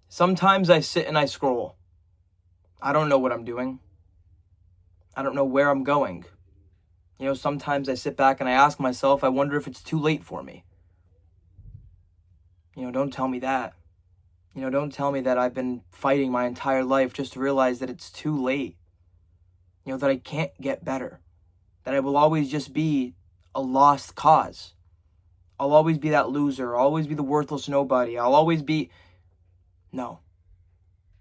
Sometimes I sit and I scroll. I don't know what I'm doing. I don't know where I'm going. Sometimes I sit back and I ask myself, I wonder if it's too late for me. Don't tell me that. Don't tell me that I've been fighting my entire life just to realize that it's too late. That I can't get better. That I will always just be a lost cause. I'll always be that loser. I'll always be the worthless nobody. I'll always be... No.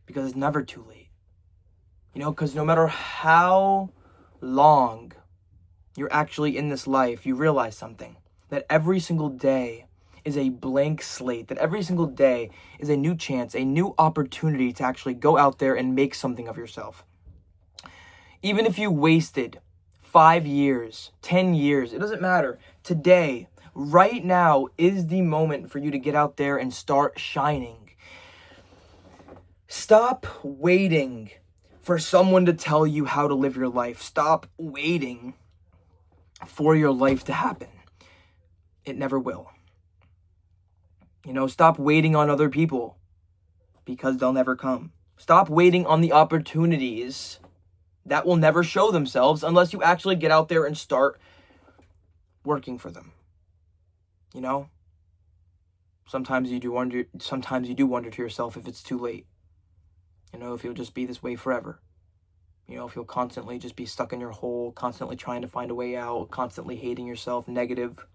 Because it's never too late. Because no matter how long you're actually in this life, you realize something. That every single day is a blank slate. That every single day is a new chance, a new opportunity to actually go out there and make something of yourself. Even if you wasted 5 years, 10 years, it doesn't matter. Today, right now, is the moment for you to get out there and start shining. Stop waiting for someone to tell you how to live your life. Stop waiting for your life to happen. It never will. Stop waiting on other people because they'll never come. Stop waiting on the opportunities that will never show themselves unless you actually get out there and start working for them. Sometimes you do wonder to yourself if it's too late. If you'll just be this way forever. If you'll constantly just be stuck in your hole, constantly trying to find a way out, constantly hating yourself, negative.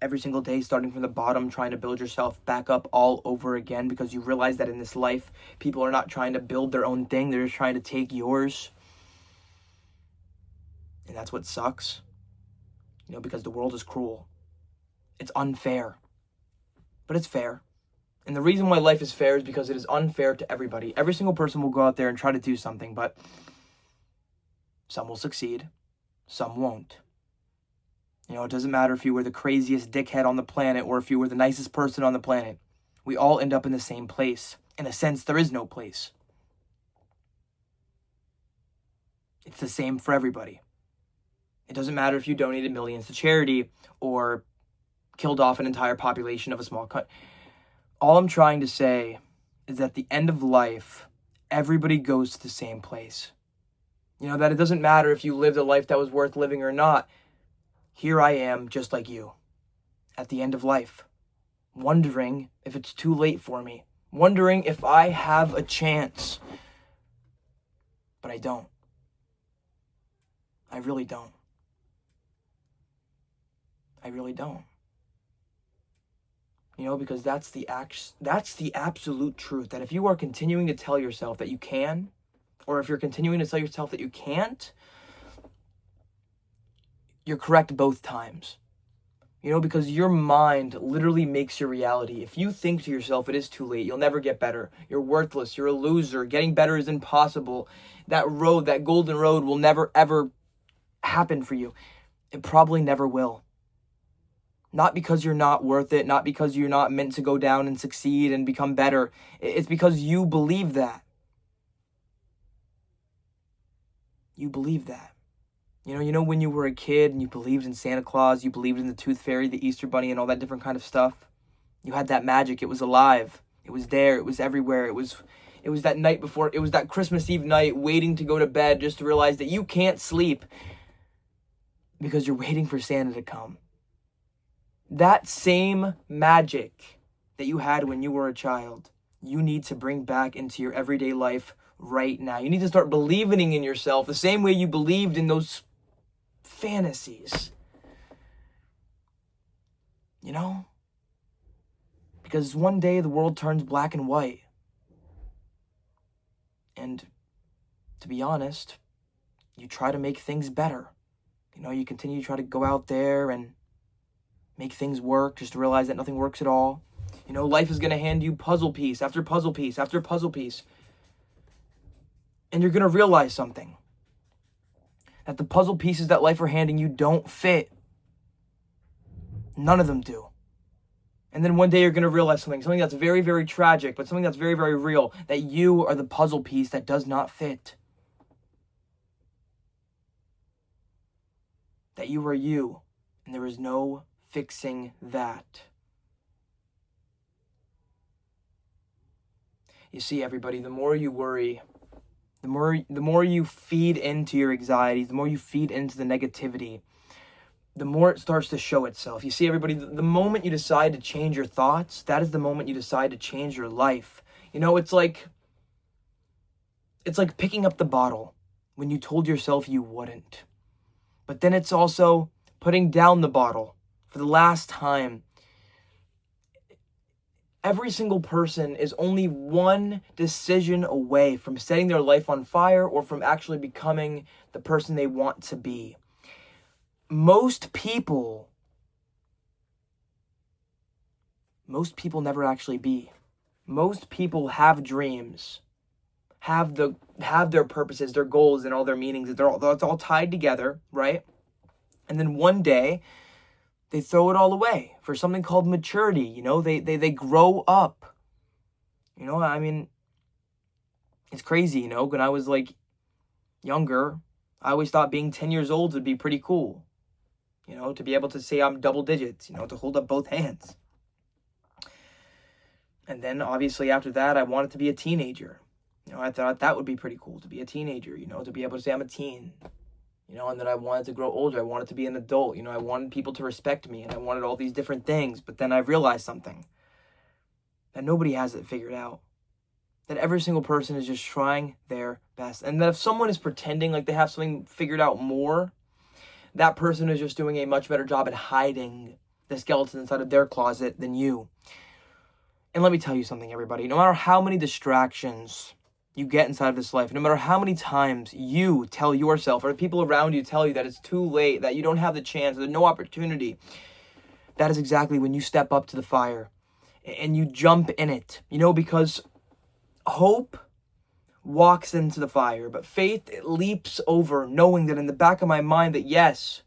Every single day, starting from the bottom, trying to build yourself back up all over again because you realize that in this life, people are not trying to build their own thing. They're just trying to take yours. And that's what sucks. Because the world is cruel. It's unfair. But it's fair. And the reason why life is fair is because it is unfair to everybody. Every single person will go out there and try to do something, but some will succeed, some won't. It doesn't matter if you were the craziest dickhead on the planet or if you were the nicest person on the planet. We all end up in the same place. In a sense, there is no place. It's the same for everybody. It doesn't matter if you donated millions to charity or killed off an entire population of a small country. All I'm trying to say is at the end of life, everybody goes to the same place. That it doesn't matter if you lived a life that was worth living or not. Here I am, just like you, at the end of life, wondering if it's too late for me, wondering if I have a chance. But I don't. I really don't. I really don't. Because that's the absolute truth, that if you are continuing to tell yourself that you can, or if you're continuing to tell yourself that you can't, you're correct both times. Because your mind literally makes your reality. If you think to yourself, it is too late, you'll never get better, you're worthless, you're a loser, getting better is impossible, that road, that golden road will never ever happen for you. It probably never will. Not because you're not worth it, not because you're not meant to go down and succeed and become better. It's because you believe that. You believe that. When you were a kid and you believed in Santa Claus, you believed in the Tooth Fairy, the Easter Bunny, and all that different kind of stuff. You had that magic. It was alive. It was there. It was everywhere. It was that night before. It was that Christmas Eve night waiting to go to bed just to realize that you can't sleep because you're waiting for Santa to come. That same magic that you had when you were a child, you need to bring back into your everyday life right now. You need to start believing in yourself the same way you believed in those fantasies. Because one day the world turns black and white. And to be honest, you try to make things better. You continue to try to go out there and make things work, just to realize that nothing works at all. Life is going to hand you puzzle piece after puzzle piece after puzzle piece. And you're going to realize something. That the puzzle pieces that life are handing you don't fit. None of them do. And then one day you're going to realize something that's very, very tragic, but something that's very, very real, that you are the puzzle piece that does not fit. That you are you, and there is no fixing that. You see, everybody, the more you worry, the more you feed into your anxiety, the more you feed into the negativity, the more it starts to show itself. You see, everybody, the moment you decide to change your thoughts, that is the moment you decide to change your life. You know, it's like picking up the bottle when you told yourself you wouldn't. But then it's also putting down the bottle for the last time. Every single person is only one decision away from setting their life on fire or from actually becoming the person they want to be. Most people never actually be. Most people have dreams, have their purposes, their goals, and all their meanings. It's all tied together, right? And then one day, they throw it all away for something called maturity. You know, they grow up. You know, I mean, it's crazy, you know, when I was like younger, I always thought being 10 years old would be pretty cool. You know, to be able to say I'm double digits, you know, to hold up both hands. And then obviously after that, I wanted to be a teenager. You know, I thought that would be pretty cool to be a teenager, you know, to be able to say I'm a teen. You know, and then I wanted to grow older. I wanted to be an adult. You know, I wanted people to respect me, and I wanted all these different things. But then I realized something, that nobody has it figured out. That every single person is just trying their best. And that if someone is pretending like they have something figured out more, that person is just doing a much better job at hiding the skeleton inside of their closet than you. And let me tell you something, everybody. No matter how many distractions you get inside of this life, no matter how many times you tell yourself or people around you tell you that it's too late, that you don't have the chance, there's no opportunity, that is exactly when you step up to the fire and you jump in it. You know, because hope walks into the fire, but faith, it leaps over, knowing that in the back of my mind that yes,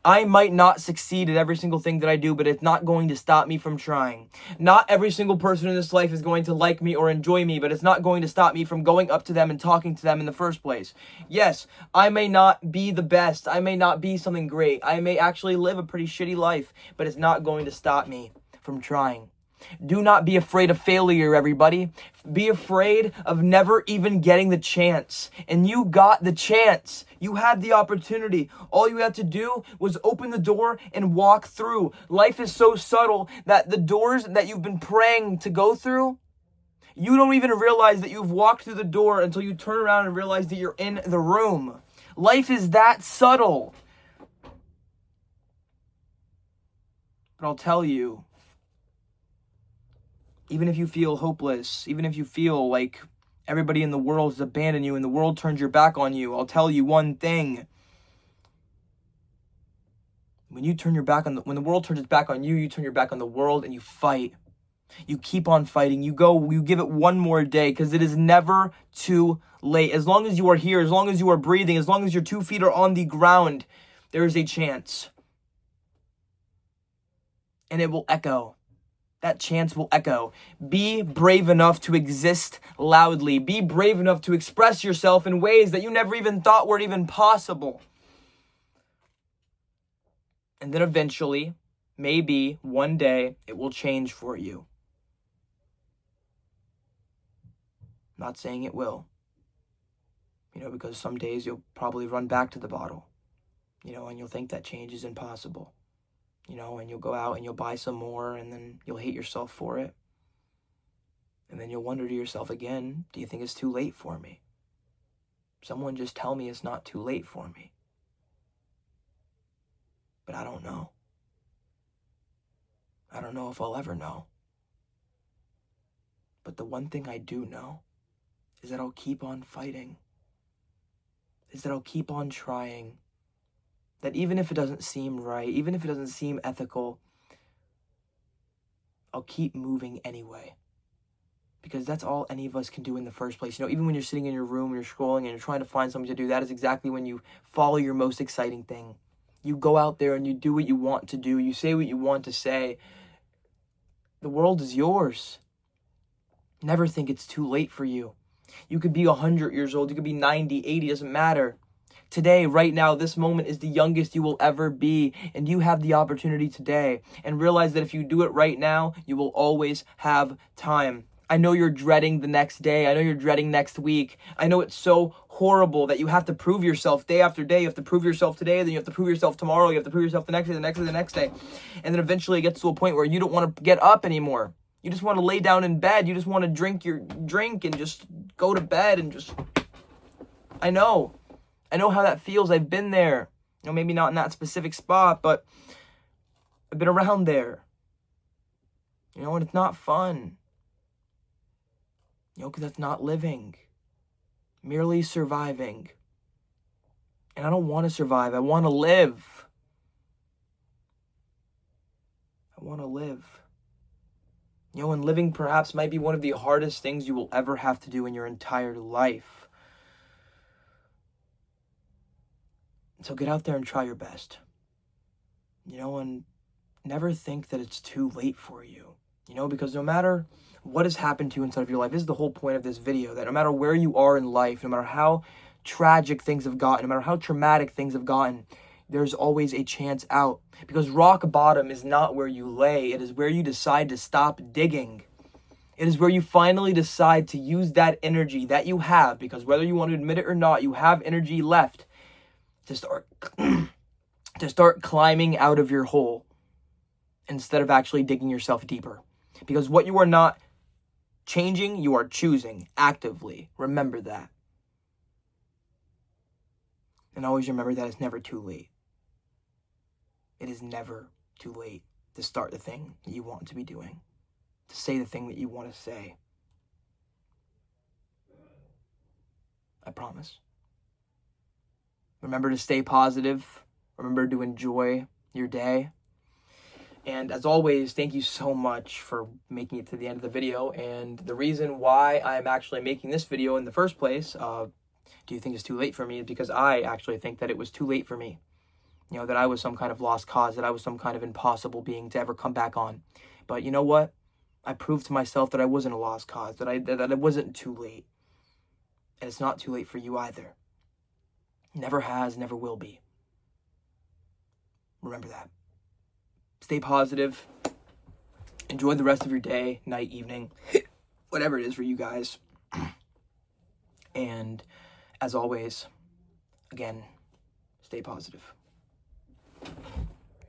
I might not succeed at every single thing that I do, but it's not going to stop me from trying. Not every single person in this life is going to like me or enjoy me, but it's not going to stop me from going up to them and talking to them in the first place. Yes, I may not be the best. I may not be something great. I may actually live a pretty shitty life, but it's not going to stop me from trying. Do not be afraid of failure, everybody. Be afraid of never even getting the chance. And you got the chance. You had the opportunity. All you had to do was open the door and walk through. Life is so subtle that the doors that you've been praying to go through, you don't even realize that you've walked through the door until you turn around and realize that you're in the room. Life is that subtle. But I'll tell you, even if you feel hopeless, even if you feel like everybody in the world has abandoned you and the world turns your back on you, I'll tell you one thing. When the world turns its back on you, you turn your back on the world and you fight. You keep on fighting. You give it one more day, because it is never too late. As long as you are here, as long as you are breathing, as long as your 2 feet are on the ground, there is a chance. And it will echo. That chance will echo. Be brave enough to exist loudly. Be brave enough to express yourself in ways that you never even thought were even possible. And then eventually, maybe one day, it will change for you. I'm not saying it will. You know, because some days you'll probably run back to the bottle. You know, and you'll think that change is impossible. You know, and you'll go out and you'll buy some more, and then you'll hate yourself for it. And then you'll wonder to yourself again, do you think it's too late for me? Someone just tell me it's not too late for me. But I don't know. I don't know if I'll ever know. But the one thing I do know is that I'll keep on fighting. Is that I'll keep on trying. That even if it doesn't seem right, even if it doesn't seem ethical, I'll keep moving anyway. Because that's all any of us can do in the first place. You know, even when you're sitting in your room and you're scrolling and you're trying to find something to do, that is exactly when you follow your most exciting thing. You go out there and you do what you want to do. You say what you want to say. The world is yours. Never think it's too late for you. You could be 100 years old. You could be 90, 80, doesn't matter. Today, right now, this moment is the youngest you will ever be, and you have the opportunity today. And realize that if you do it right now, you will always have time. I know you're dreading the next day. I know you're dreading next week. I know it's so horrible that you have to prove yourself day after day. You have to prove yourself today, then you have to prove yourself tomorrow. You have to prove yourself the next day, the next day, the next day. And then eventually it gets to a point where you don't want to get up anymore. You just want to lay down in bed. You just want to drink your drink and just go to bed and just... I know how that feels. I've been there. Maybe not in that specific spot, but I've been around there. And it's not fun. Because that's not living. Merely surviving. And I don't want to survive. I want to live. I want to live. And living perhaps might be one of the hardest things you will ever have to do in your entire life. So get out there and try your best. And never think that it's too late for you. Because no matter what has happened to you inside of your life, this is the whole point of this video, that no matter where you are in life, no matter how tragic things have gotten, no matter how traumatic things have gotten, there's always a chance out. Because rock bottom is not where you lay. It is where you decide to stop digging. It is where you finally decide to use that energy that you have, because whether you want to admit it or not, you have energy left to start climbing out of your hole instead of actually digging yourself deeper. Because what you are not changing, you are choosing actively. Remember that. And always remember that it's never too late. It is never too late to start the thing that you want to be doing, to say the thing that you want to say. I promise. Remember to stay positive. Remember to enjoy your day. And as always, thank you so much for making it to the end of the video. And the reason why I'm actually making this video in the first place, do you think it's too late for me, is because I actually think that it was too late for me. That I was some kind of lost cause, that I was some kind of impossible being to ever come back on. But you know what? I proved to myself that I wasn't a lost cause, that it wasn't too late. And it's not too late for you either. Never has, never will be. Remember that. Stay positive. Enjoy the rest of your day, night, evening, whatever it is for you guys. And as always, again, stay positive.